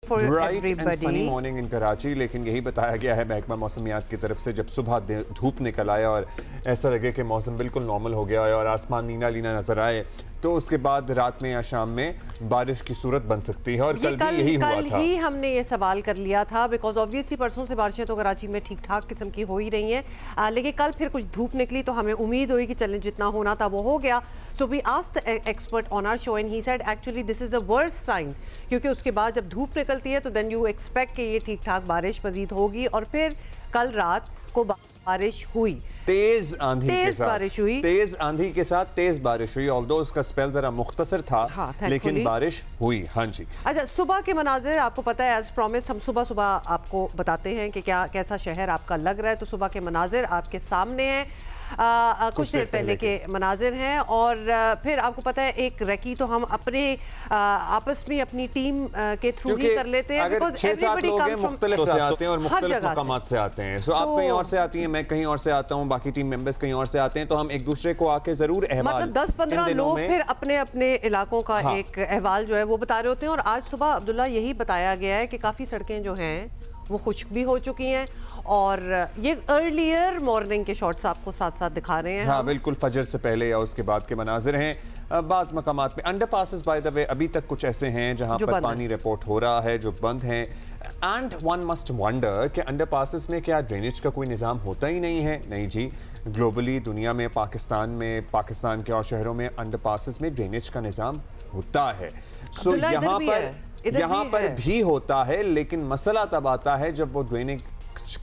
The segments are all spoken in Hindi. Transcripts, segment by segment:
ब्राइट एंड सनी मॉर्निंग इन कराची, लेकिन यही बताया गया है महकमा मौसमियात की तरफ से जब सुबह धूप निकल आया और ऐसा लगे कि मौसम बिल्कुल नॉर्मल हो गया है और आसमान नीला नीला नजर आए, तो उसके बाद रात में या शाम में बारिश की सूरत बन सकती है। और कल भी यही हुआ था। कल ही हमने ये सवाल कर लिया था बिकॉज ऑब्वियसली परसों से बारिशें तो कराची में ठीक ठाक किस्म की हो ही रही हैं, लेकिन कल फिर कुछ धूप निकली तो हमें उम्मीद हुई कि चलें जितना होना था वो हो गया। So we asked the expert on our show and he said actually this is the worst sign, क्योंकि उसके बाद जब धूप निकलती है तो देन यू एक्सपेक्ट कि ये ठीक ठाक बारिश मजीद होगी। और फिर कल रात को बारिश हुई, तेज आंधी के साथ बारिश हुई, तेज आंधी के साथ तेज बारिश हुई। ऑल्दो उसका स्पेल जरा मुख्तसर था, हाँ, लेकिन बारिश हुई। हाँ जी। अच्छा, सुबह के मनाजिर आपको पता है, एज प्रॉमिस्ड हम सुबह सुबह आपको बताते हैं कि क्या कैसा शहर आपका लग रहा है। तो सुबह के मनाजिर आपके सामने हैं, कुछ देर पहले के मनाजिर हैं। और फिर आपको पता है एक रकी तो हम अपने आपस में अपनी टीम के थ्रू ही कर लेते हैं, अगर 6-7 लोग हैं मुख्तलिफ से आते हैं और मुख्तलिफ मकामात से आते हैं। सो आप कहीं और से आती हैं, मैं कहीं और से आता हूँ, बाकी टीम मेंबर्स कहीं और से आते हैं, तो हम एक दूसरे को आके जरूर अहवाल, मतलब 10-15 लोग फिर अपने अपने इलाकों का एक अहवाल जो है वो बता रहे होते हैं। और आज सुबह अब्दुल्ला यही बताया गया है कि काफ़ी सड़कें जो हैं वो खुश्क भी हो चुकी हैं और ये अर्लियर मॉर्निंग के शॉट्स आपको साथ साथ दिखा रहे हैं। हाँ बिल्कुल, फजर से पहले या उसके बाद के मनाजिर हैं। बाज़ मकामात पे under passes by the way अभी तक कुछ ऐसे हैं जहाँ पर पानी रिपोर्ट हो रहा है जो बंद हैं। एंड वन मस्ट वंडर कि अंडर पासेस में क्या ड्रेनेज का कोई निज़ाम होता ही नहीं है? नहीं जी, ग्लोबली दुनिया में, पाकिस्तान के और शहरों में अंडर पासेस में ड्रेनेज का निज़ाम होता है। सो यहाँ पर भी होता है, लेकिन मसला तब आता है जब वो ड्रेनेज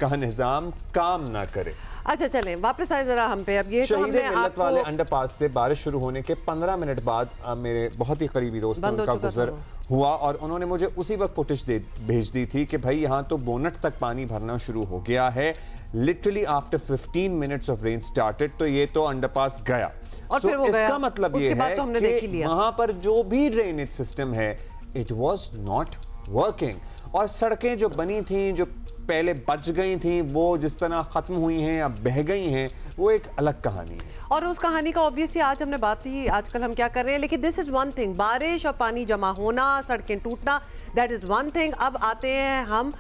का निजाम काम ना करे। अच्छा चलें वापस आए जरा हम पे। अब ये शहीद मिल्लत वाले अंडरपास से बारिश शुरू होने के 15 मिनट बाद मेरे बहुत ही करीबी दोस्त उनका गुजर हुआ और उन्होंने मुझे उसी वक्त फुटेज भेज दी थी कि भाई यहाँ तो बोनट तक पानी भरना शुरू हो गया है। Literally after 15 minutes of rain started, तो ये तो अंडरपास गया। और so, इसका मतलब ये है कि वहां पर जो भी ड्रेनेज सिस्टम है इट वॉज नॉट वर्किंग। और सड़कें जो बनी थी, जो पहले बच गई थी, वो जिस तरह खत्म हुई हैं या बह गई हैं, वो एक अलग कहानी है। और उस कहानी का ऑब्वियसली आज हमने बात की, आजकल हम क्या कर रहे हैं, लेकिन दिस इज वन थिंग, बारिश और पानी जमा होना, सड़कें टूटना, दैट इज वन थिंग। अब आते हैं हम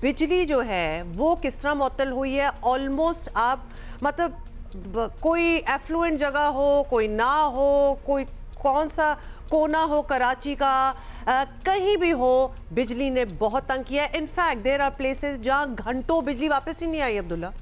बिजली जो है वो किस तरह मुअत्तल हुई है। ऑलमोस्ट आप मतलब कोई एफ्लुएंट जगह हो, कोई ना हो, कोई कौन सा कोना हो कराची का, कहीं भी हो, बिजली ने बहुत तंग किया है। इनफैक्ट देयर आर प्लेसेस जहां घंटों बिजली वापस ही नहीं आई अब्दुल्ला।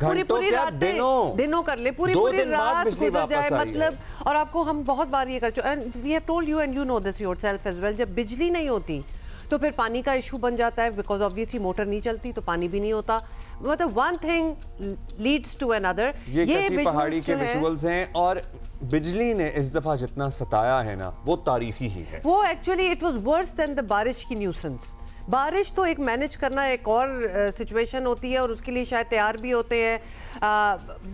पूरी रात दिनों कर ले, पूरी रात गुजर जाए मतलब। और आपको हम बहुत बार ये कर चुके, and we have told you and you know this yourself as well, जब बिजली नहीं होती तो फिर पानी का इशू बन जाता है, बिकॉज ऑब्वियसली मोटर नहीं चलती तो पानी भी नहीं होता। मतलब one thing leads to another. ये पहाड़ी के विजुअल्स हैं और बिजली ने इस दफा जितना सताया है ना वो तारीखी ही है। वो actually it was worse than the बारिश की न्यूसेंस। बारिश तो एक मैनेज करना एक और सिचुएशन होती है और उसके लिए शायद तैयार भी होते हैं,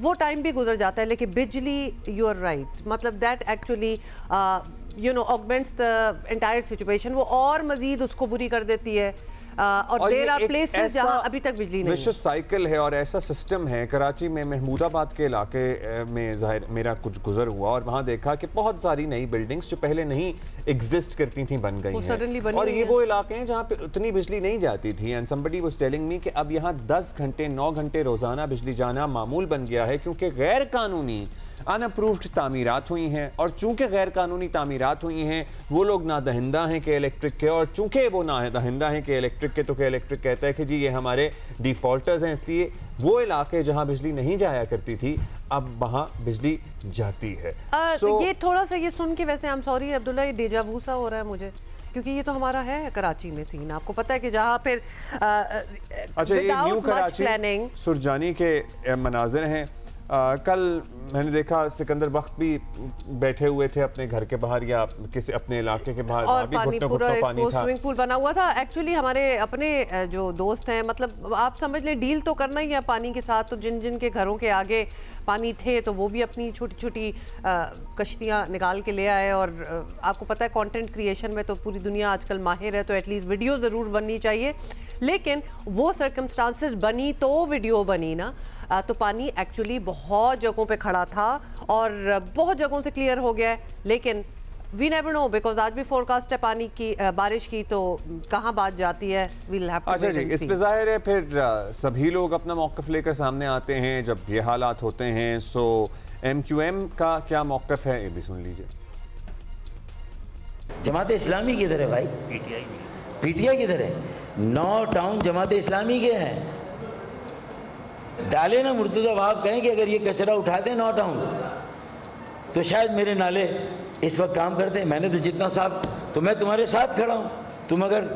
वो टाइम भी गुजर जाता है। लेकिन बिजली, यू आर राइट, मतलब that actually you know augments the entire situation, वो और मजीद उसको बुरी कर देती है। और देयर आर प्लेसेस जहां अभी तक बिजली नहीं है। साइकिल है और ऐसा सिस्टम है। कराची में महमूदाबाद के इलाके में ज़ाहिर मेरा कुछ गुजर हुआ और वहाँ देखा कि बहुत सारी नई बिल्डिंग्स जो पहले नहीं एग्जिस्ट करती थी बन गई हैं। और ये वो इलाके हैं जहाँ पे उतनी बिजली नहीं जाती थी। And somebody was telling me कि अब यहाँ 10 घंटे 9 घंटे रोजाना बिजली जाना मामूल बन गया है, क्योंकि गैर कानूनी अनअप्रूव्ड तामीरात हुई हैं। और चूंकि गैर कानूनी तामीरात हुई हैं, वो लोग ना दहिंदा हैं कि इलेक्ट्रिक के, और चूंकि वो ना दहिंदा हैं कि इलेक्ट्रिक के, तो कि इलेक्ट्रिक कहता है कि जी ये हमारे डिफॉल्टर्स हैं, इसलिए वो इलाके जहां बिजली नहीं जाया करती थी अब वहां बिजली जाती है। ये थोड़ा सा ये सुन के वैसे आई एम सॉरी अब्दुल्ला, ये डेजावू सा हो रहा है मुझे, क्योंकि ये तो हमारा है कराची में सीन। आपको पता है कि जहाँ फिर अच्छा ये न्यू कराची सुरजानी के मनाजिर हैं। कल मैंने देखा सिकंदर बख्त भी बैठे हुए थे अपने घर के बाहर या किसी अपने इलाके के बाहर, और पानी पूरा एक स्विमिंग पूल बना हुआ था। एक्चुअली हमारे अपने जो दोस्त हैं, मतलब आप समझ लें डील तो करना ही है पानी के साथ, तो जिन जिन के घरों के आगे पानी थे तो वो भी अपनी छोटी छोटी कश्तियाँ निकाल के ले आए। और आपको पता है कंटेंट क्रिएशन में तो पूरी दुनिया आजकल माहिर है, तो एटलीस्ट वीडियो ज़रूर बननी चाहिए। लेकिन वो सर्कमस्टांसेस बनी तो वीडियो बनी ना, तो पानी एक्चुअली बहुत जगहों पे खड़ा था और बहुत जगहों से क्लियर हो गया है। लेकिन वी नेवर नो बिकॉज आज भी फोरकास्ट है पानी की, बारिश की, तो कहाँ बात जाती है, we'll have to अच्छा जी, इस पे जाहिर है फिर सभी लोग अपना मौक़िफ़ लेकर सामने आते हैं जब ये हालात होते हैं। सो MQM का क्या मौक़िफ़ है ये भी सुन लीजिए। जमात इस्लामी किधर है भाई? पीटीआई किधर है? 9 टाउन जमात इस्लामी के हैं। डाले ना मुर्तज़ा वहाब कहें कि अगर ये कचरा उठा दें 9 टाउन तो शायद मेरे नाले इस वक्त काम करते। मैंने तो जितना साफ, तो मैं तुम्हारे साथ खड़ा हूं। तुम अगर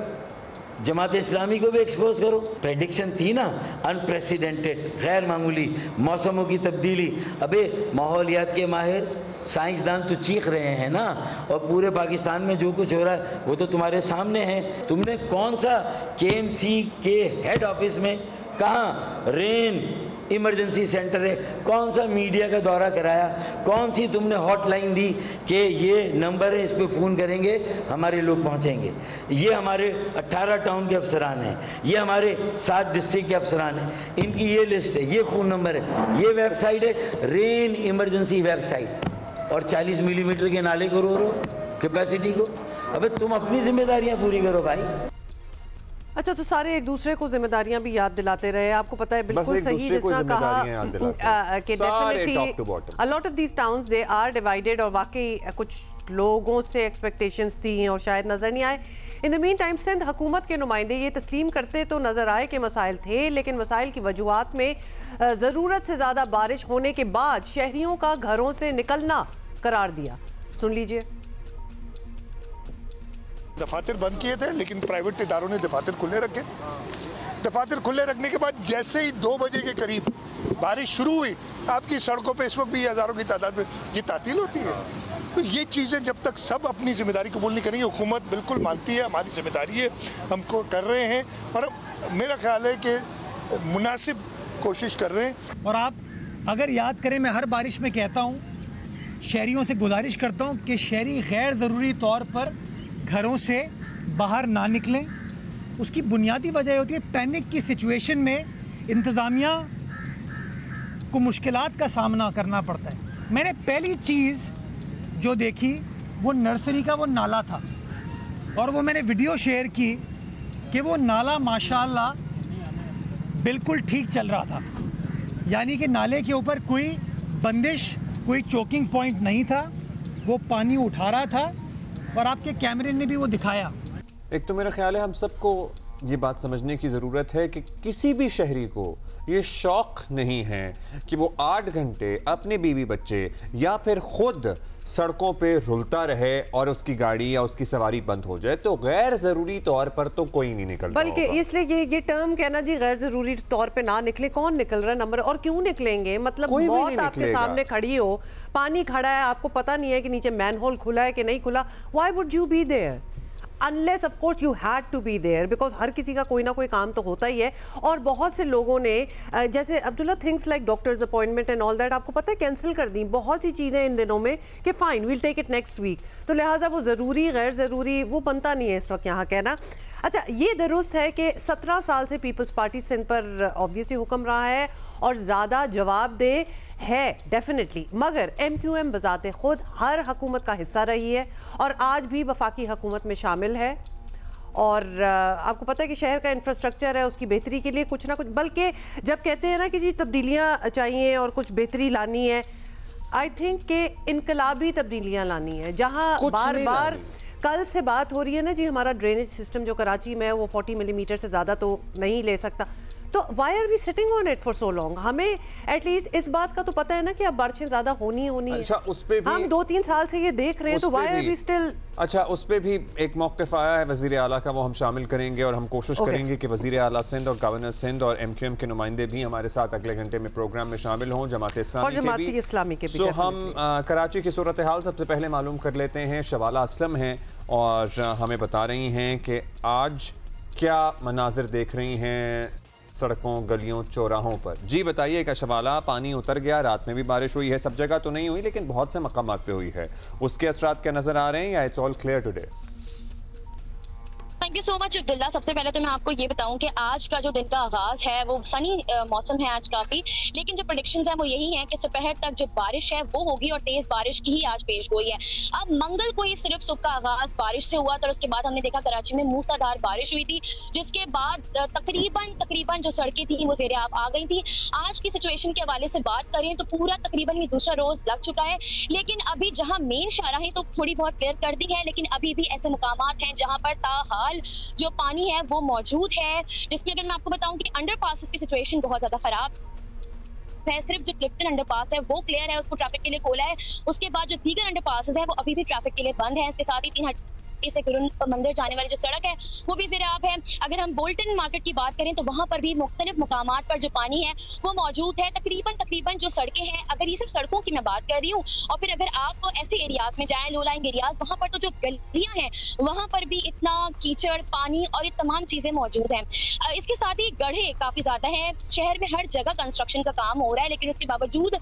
जमात इस्लामी को भी एक्सपोज करो। प्रेडिक्शन थी ना अनप्रेसिडेंटेड, गैर मामूली मौसमों की तब्दीली। अबे माहौलियात के माहिर साइंसदान तो चीख रहे हैं ना, और पूरे पाकिस्तान में जो कुछ हो रहा है वो तो तुम्हारे सामने है। तुमने कौन सा KMC के हेड ऑफिस में कहाँ रेन इमरजेंसी सेंटर है, कौन सा मीडिया का दौरा कराया, कौन सी तुमने हॉटलाइन दी कि ये नंबर है, इस पे फ़ोन करेंगे हमारे लोग पहुंचेंगे। ये हमारे 18 टाउन के अफसरान हैं, ये हमारे 7 डिस्ट्रिक्ट के अफसरान हैं, इनकी ये लिस्ट है, ये फ़ोन नंबर है, ये वेबसाइट है रेन इमरजेंसी वेबसाइट। और 40 मिलीमीटर के नाले को रो कैपेसिटी को। अबे तुम अपनी जिम्मेदारियां पूरी करो भाई। अच्छा, तो सारे एक दूसरे को जिम्मेदारियां भी याद दिलाते रहे। आपको पता है बिल्कुल सही जितना कहा कि definitely a lot of these towns they are divided, और वाकई कुछ लोगों से एक्सपेक्टेशंस थी और शायद नजर नहीं आए। In the meantime Sindh हुकूमत के नुमाइंदे ये तस्लीम करते तो नजर आए कि मसाइल थे, लेकिन मसाइल की वजूहात में ज़रूरत से ज़्यादा बारिश होने के बाद शहरियों का घरों से निकलना करार दिया। सुन लीजिए। दफातर बंद किए थे, लेकिन प्राइवेट इदारों ने दफातर खुले रखे। दफातर खुले रखने के बाद जैसे ही 2 बजे के करीब बारिश शुरू हुई, आपकी सड़कों पे इस वक्त भी हज़ारों की तादाद में ये तातील होती है। तो ये चीज़ें जब तक सब अपनी जिम्मेदारी कबूल नहीं करेंगे, हुकूमत बिल्कुल मानती है हमारी जिम्मेदारी है, हमको कर रहे हैं, और मेरा ख्याल है कि मुनासिब कोशिश कर रहे हैं। और आप अगर याद करें, मैं हर बारिश में कहता हूँ, शहरियों से गुजारिश करता हूँ कि शहरी गैर ज़रूरी तौर पर घरों से बाहर ना निकलें। उसकी बुनियादी वजह होती है पैनिक की सिचुएशन में इंतज़ामिया को मुश्किलात का सामना करना पड़ता है। मैंने पहली चीज़ जो देखी वो नर्सरी का वो नाला था, और वो मैंने वीडियो शेयर की कि वो नाला माशाल्लाह बिल्कुल ठीक चल रहा था, यानी कि नाले के ऊपर कोई बंदिश, कोई चोकिंग पॉइंट नहीं था, वो पानी उठा रहा था, और आपके कैमरे ने भी वो दिखाया। एक तो मेरा ख्याल है हम सबको ये बात समझने की ज़रूरत है कि किसी भी शहरी को ये शौक़ नहीं है कि वो 8 घंटे अपने बीवी बच्चे या फिर खुद सड़कों पे रुलता रहे और उसकी गाड़ी या उसकी सवारी बंद हो जाए। तो गैर ज़रूरी तौर पर तो कोई नहीं निकल रहा, बल्कि इसलिए ये टर्म कहना जी गैर ज़रूरी तौर पे ना निकले, कौन निकल रहा है नंबर, और क्यों निकलेंगे? मतलब मौत आपके सामने खड़ी हो, पानी खड़ा है, आपको पता नहीं है कि नीचे मैनहोल खुला है कि नहीं खुला, why would you be there unless of course you had to be there, because हर किसी का कोई ना कोई काम तो होता ही है। और बहुत से लोगों ने जैसे Abdullah things like doctors appointment and all that आपको पता है कैंसिल कर दी, बहुत सी चीज़ें इन दिनों में कि fine will take it next week. तो लिहाजा वो ज़रूरी गैर ज़रूरी वो बनता नहीं है इस वक्त यहाँ कहना। अच्छा, ये दुरुस्त है कि 17 साल से पीपल्स पार्टी सिंध पर ऑब्वियसली हुक्म रहा है और ज़्यादा जवाबदेह है डेफिनेटली, मगर MQM बजाते खुद हर हुकूमत का हिस्सा रही है और आज भी वफाकी हुकूमत में शामिल है। और आपको पता है कि शहर का इंफ्रास्ट्रक्चर है, उसकी बेहतरी के लिए कुछ ना कुछ, बल्कि जब कहते हैं ना कि जी तब्दीलियाँ चाहिए और कुछ बेहतरी लानी है, आई थिंक कि इनकलाबी तब्दीलियाँ लानी है। जहाँ बार बार कल से बात हो रही है ना जी, हमारा ड्रेनेज सिस्टम जो कराची में है वो 40 मिलीमीटर से ज़्यादा तो नहीं ले सकता, तो why are we sitting on it for so long? हमें एटलीस्ट इस बात का तो पता है ना कि अब बारिशें ज्यादा होनी है। अच्छा, उस पे भी हम 2-3 साल से ये देख रहे हैं, तो वाई आर वी स्टिल? अच्छा, उस पे भी एक मौक़िफ़ आया है वज़ीर आला का, वो हम शामिल करेंगे और हम कोशिश करेंगे कि वज़ीर आला सिंध और गवर्नर सिंध और MQM के नुमाइंदे भी हमारे साथ अगले घंटे में प्रोग्राम में शामिल हों, जमात इस्लामी के भी। सो हम कराची की सूरत हाल सबसे पहले मालूम कर लेते हैं। शवाला असलम हैं और हमें बता रही हैं कि आज क्या मनाजिर देख रही हैं सड़कों, गलियों, चौराहों पर। जी बताइए का शवाला, पानी उतर गया, रात में भी बारिश हुई है, सब जगह तो नहीं हुई लेकिन बहुत से मकामात पे हुई है, उसके असरात क्या नजर आ रहे हैं या it's all clear today? Thank you so much Abdullah. सबसे पहले तो मैं आपको ये बताऊं कि आज का जो दिन का आगाज है वो सनी मौसम है आज काफी, लेकिन जो प्रेडिक्शंस हैं वो यही हैं कि दोपहर तक जो बारिश है वो होगी और तेज बारिश की ही आज पेश गोई है। अब मंगल को ही सिर्फ सुबह का आगाज बारिश से हुआ था, उसके बाद हमने देखा कराची में मूसलाधार बारिश हुई थी, जिसके बाद तकरीबन जो सड़कें थी वो ज़ेरे आब आ गई थी। आज की सिचुएशन के हवाले से बात करें तो पूरा तकरीबन ही दूसरा रोज लग चुका है, लेकिन अभी जहाँ मेन शाहराहें तो थोड़ी बहुत क्लियर कर दी है, लेकिन अभी भी ऐसे मुकामात हैं जहाँ पर ताहाल जो पानी है वो मौजूद है, जिसमें अगर मैं आपको बताऊं कि अंडरपासेस की सिचुएशन बहुत ज्यादा खराब है। सिर्फ जो क्लिफ्टन अंडरपास है वो क्लियर है, उसको ट्रैफिक के लिए खोला है। उसके बाद जो दीगर अंडरपासेस है वो अभी भी ट्रैफिक के लिए बंद है। इसके साथ ही 3 से मंदिर जाने वाली जो सड़क है वो भी ज़ेरे आब है। अगर हम बोल्टन मार्केट की बात करें तो वहां पर भी मुख्तलिफ मुकामात पर जो पानी है वो मौजूद है। तकरीबन जो सड़कें हैं, अगर ये सिर्फ सड़कों की मैं बात कर रही हूँ, और फिर अगर आप ऐसे एरियाज में जाएं, लो लाइंग एरियाज, वहां पर तो जो गलियां हैं वहां पर भी इतना कीचड़, पानी और ये तमाम चीजें मौजूद हैं। इसके साथ ही गड्ढे काफी ज्यादा है। शहर में हर जगह कंस्ट्रक्शन का काम हो रहा है, लेकिन उसके बावजूद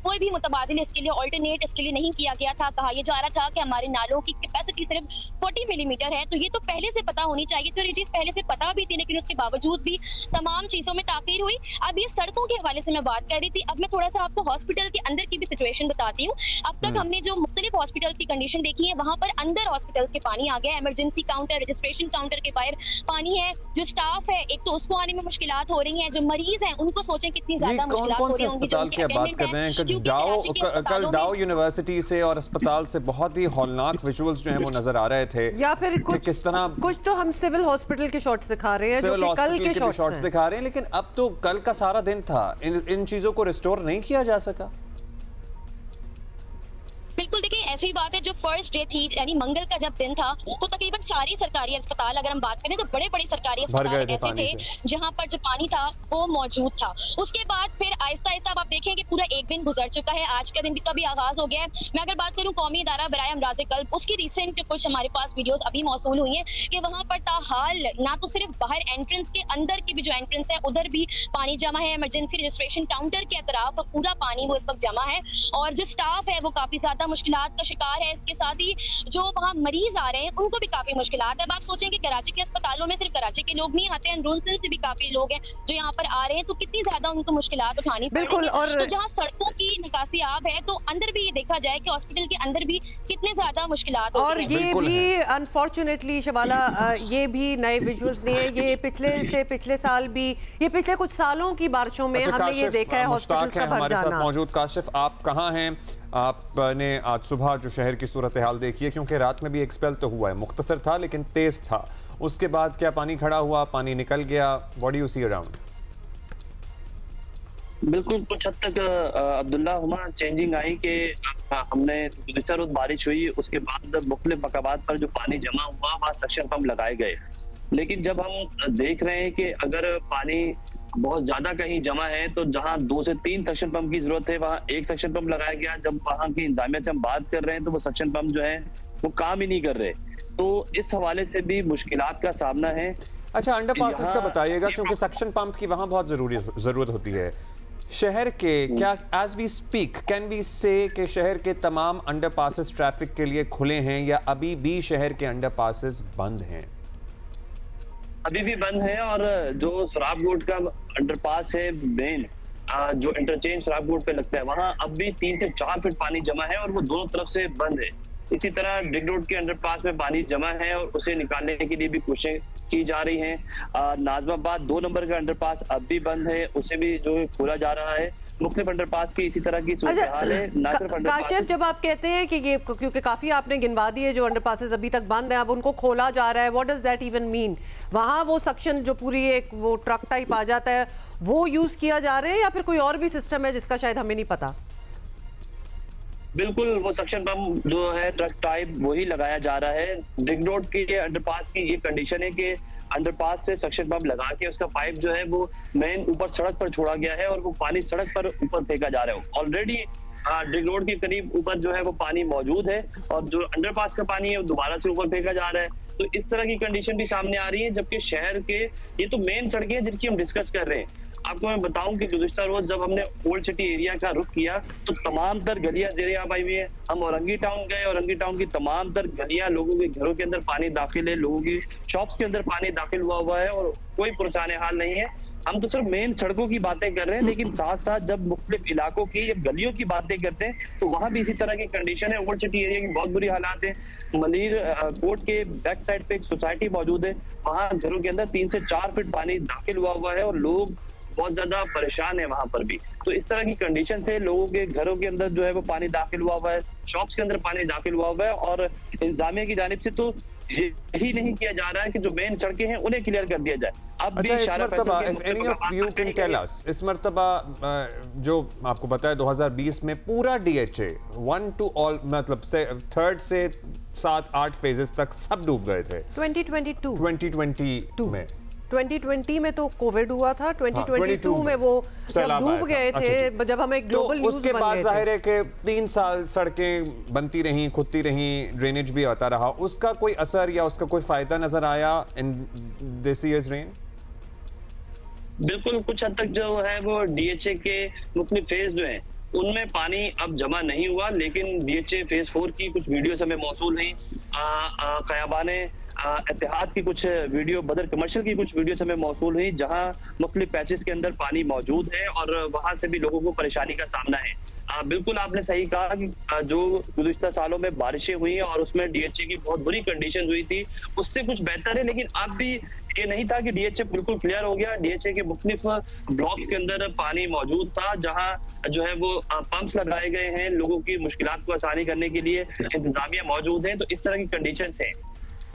कोई भी मुतबादिल इसके लिए ऑल्टरनेट इसके लिए नहीं किया गया था। कहा यह जा रहा था कि हमारे नालों की कैपेसिटी सिर्फ 40 मिलीमीटर है, तो ये तो पहले से पता होनी चाहिए, तो ये चीज पहले से पता भी थी, लेकिन उसके बावजूद भी तमाम चीजों में ताखीर हुई। अब ये सड़कों के हवाले से मैं बात कर रही थी, अब मैं थोड़ा सा आपको हॉस्पिटल के अंदर की भी सिचुएशन बताती हूँ। अब तक हमने जो मुख्तलिफ हॉस्पिटल की कंडीशन देखी है, वहां पर अंदर हॉस्पिटल्स के पानी आ गया, इमरजेंसी काउंटर, रजिस्ट्रेशन काउंटर के बाहर पानी है। जो स्टाफ है, एक तो उसको आने में मुश्किलात हो रही है, जो मरीज है उनको सोचें कितनी ज्यादा मुश्किलात हो रही होंगी। अस्पताल की बात कर रहे हैं, कल डाउ यूनिवर्सिटी से और अस्पताल से बहुत ही हौलनाक विजुअल्स जो है वो नजर आ रहे थे, या फिर किस तरह कुछ तो हम सिविल हॉस्पिटल के शॉट्स दिखा रहे हैं, जो कि कल के शॉट्स दिखा रहे हैं, लेकिन अब तो कल का सारा दिन था, इन चीजों को रिस्टोर नहीं किया जा सका। बिल्कुल, देखिए ऐसी बात है, जो फर्स्ट डे थी यानी मंगल का जब दिन था, तो तकरीबन सारी सरकारी अस्पताल, अगर हम बात करें तो बड़े बड़े सरकारी अस्पताल ऐसे थे जहां पर जो पानी था वो मौजूद था। उसके बाद फिर आहिस्ता आहिस्ता आप देखें कि पूरा एक दिन गुजर चुका है, आज का दिन का भी आगाज हो गया है। मैं अगर बात करूं कौमी इदारा बराए अमराज़े कल्ब, उसकी रिसेंट कुछ हमारे पास वीडियोस अभी मौसूल हुई है कि वहां पर ताहाल ना तो सिर्फ बाहर एंट्रेंस के अंदर की भी जो एंट्रेंस है उधर भी पानी जमा है। इमरजेंसी रजिस्ट्रेशन काउंटर के अतराफ पूरा पानी वो इस वक्त जमा है, और जो स्टाफ है वो काफी ज्यादा मुश्किलात का शिकार है। इसके साथ ही जो वहाँ मरीज आ रहे हैं उनको भी काफी मुश्किलात है। अब आप सोचें कि कराची के अस्पतालों में सिर्फ कराची के लोग नहीं आते हैं, अंदरून से भी काफी लोग हैं जो यहाँ पर आ रहे हैं, तो कितनी ज्यादा उनको मुश्किलात उठानी पड़ेगी। और तो जहाँ सड़कों की निकासी आब है, तो अंदर भी ये देखा जाए कि हॉस्पिटल के अंदर भी कितने ज्यादा मुश्किलात और ये भी अनफॉर्चुनेटली शबाला, ये भी नए विजुअल्स नहीं है, ये पिछले साल भी, ये पिछले कुछ सालों की बारिशों में हमने ये देखा है हॉस्पिटल्स का भर जाना। मौजूद काशिफ, आप कहाँ हैं? आपने आज सुबह जो शहर की सूरत हाल देखी है, क्योंकि रात में भी एक स्पेल तो हुआ है, मुख्तसर था लेकिन तेज था, उसके बाद क्या पानी खड़ा हुआ, पानी निकल गया? What do you see around? बिल्कुल, कुछ हद तक अब्दुल्ला हुमा चेंजिंग आई कि हमने गुज़िश्ता रोज बारिश हुई, उसके बाद मुख्तलिफ मकामात पर जो पानी जमा हुआ वहाँ सक्शन पंप लगाए गए, लेकिन जब हम देख रहे हैं कि अगर पानी बहुत ज्यादा कहीं जमा है तो जहां 2 से 3 सक्शन पंप की जरूरत है वहां एक सक्शन पंप लगाया गया। जब वहां की इंतजामिया से हम बात कर रहे हैं तो वो सक्शन पंप जो है वो काम ही नहीं कर रहे, तो इस हवाले से भी मुश्किलात का सामना है। अच्छा, अंडरपासेस का बताइएगा, क्योंकि सक्शन पंप की वहां बहुत जरूरत होती है शहर के। क्या as we speak can we say कि शहर के तमाम अंडरपासेस ट्रैफिक के लिए खुले हैं, या अभी भी शहर के अंडरपासेस बंद हैं? अभी भी बंद है, और जो सुराब रोड का अंडरपास है मेन, जो इंटरचेंज सुराब रोड पे लगता है, वहां अब भी 3 से 4 फीट पानी जमा है और वो दोनों तरफ से बंद है। इसी तरह डिग रोड के अंडरपास में पानी जमा है और उसे निकालने के लिए भी कोशिशें की जा रही हैं। नाजमाबाद 2 नंबर का अंडरपास अब भी बंद है, उसे भी जो खोला जा रहा है। मुख्तलिफ अंडरपास की इसी तरह की सूरत हाल है। ना सिर्फ काशिफ, जब आप कहते हैं कि ये, क्योंकि काफी आपने गिनवा दी है जो अंडरपासेस अभी तक बंद हैं, अब उनको खोला जा रहा है, what does that even mean? वहाँ वो सक्शन जो पूरी एक वो ट्रक टाइप आ जाता है वो यूज किया जा रहा है, या फिर कोई और भी सिस्टम है जिसका शायद हमें नहीं पता? बिल्कुल, वो सक्शन पंप जो है ट्रक टाइप वही लगाया जा रहा है। डिग रोड के अंडरपास की ये कंडीशन है कि अंडरपास से सक्शन पंप लगा के उसका पाइप जो है वो मेन ऊपर सड़क पर छोड़ा गया है और वो पानी सड़क पर ऊपर फेंका जा रहा है। ऑलरेडी डिग रोड के करीब ऊपर जो है वो पानी मौजूद है, और जो अंडरपास का पानी है वो दोबारा से ऊपर फेंका जा रहा है। तो इस तरह की कंडीशन भी सामने आ रही है, जबकि शहर के ये तो मेन सड़कें हैं जिनकी हम डिस्कस कर रहे हैं। आपको मैं बताऊं कि गुज़िश्ता रोज जब हमने ओल्ड सिटी एरिया का रुख किया तो तमाम तर गलियां ज़ेरे आब आई हुई है। हम औरंगी टाउन गए, औरंगी टाउन की तमाम तर गलियां, लोगों के घरों के अंदर पानी दाखिल है, लोगों की शॉप्स के अंदर पानी दाखिल हुआ है और कोई पुरसाने हाल नहीं है। हम तो सिर्फ मेन सड़कों की बातें कर रहे हैं, लेकिन साथ साथ जब मुख्तलिफ इलाकों की या गलियों की बातें करते हैं तो वहां भी इसी तरह की कंडीशन है। ओल्ड सिटी एरिया की बहुत बुरी हालात है। मलीर कोर्ट के बैक साइड पे एक सोसाइटी मौजूद है, वहां घरों के अंदर 3 से 4 फीट पानी दाखिल हुआ है और लोग बहुत ज्यादा परेशान है वहां पर भी। तो इस तरह की कंडीशन से लोगों के घरों के अंदर जो है वो पानी दाखिल हुआ है, शॉप्स के अंदर पानी दाखिल हुआ है और इंतजामिया की जानिब से तो यही नहीं किया जा रहा है कि जो मेन सड़कें हैं उन्हें क्लियर कर दिया जाए। अब अच्छा, इस मर्तबा any of you can tell us, इस मर्तबा जो आपको पता है 2020 में पूरा DHA 1 to all मतलब से 3rd से 7-8 फेजेस तक सब डूब गए थे 2022 में। 2020 में तो कोविड हुआ था, 2022 में वो डूब गए थे जब हमें ग्लोबल न्यूज़ उसके बाद जाहिर है कि 3 साल सड़कें बनती रहीं, खुदती रहीं, ड्रेनेज भी आता रहा। उसका कोई असर या उसका कोई फायदा नजर आया इन दिस ईयर्स रेन? बिल्कुल, कुछ हद तक जो है वो DHA के मुख्तलिफ फेज जो हैं उनमें पानी अब जमा नहीं हुआ, लेकिन DHA फेज 4 की कुछ वीडियोस हमें मौसूल हैं। क़याबाने इत्तेहाद की कुछ वीडियो, बदर कमर्शियल की कुछ वीडियोस हमें मौसूल हुई जहां मुख्तलिफ पैचेस के अंदर पानी मौजूद है और वहां से भी लोगों को परेशानी का सामना है। बिल्कुल आपने सही कहा कि जो गुज़िश्ता सालों में बारिशें हुई हैं और उसमें DHA की बहुत बुरी कंडीशन हुई थी, उससे कुछ बेहतर है। लेकिन अब भी ये नहीं था कि DHA बिल्कुल क्लियर हो गया। DHA के मुख्तलिफ ब्लॉक्स के अंदर पानी मौजूद था जहां जो है वो पंप्स लगाए गए हैं, लोगों की मुश्किलात को आसानी करने के लिए इंतजामिया मौजूद है। तो इस तरह की कंडीशन है।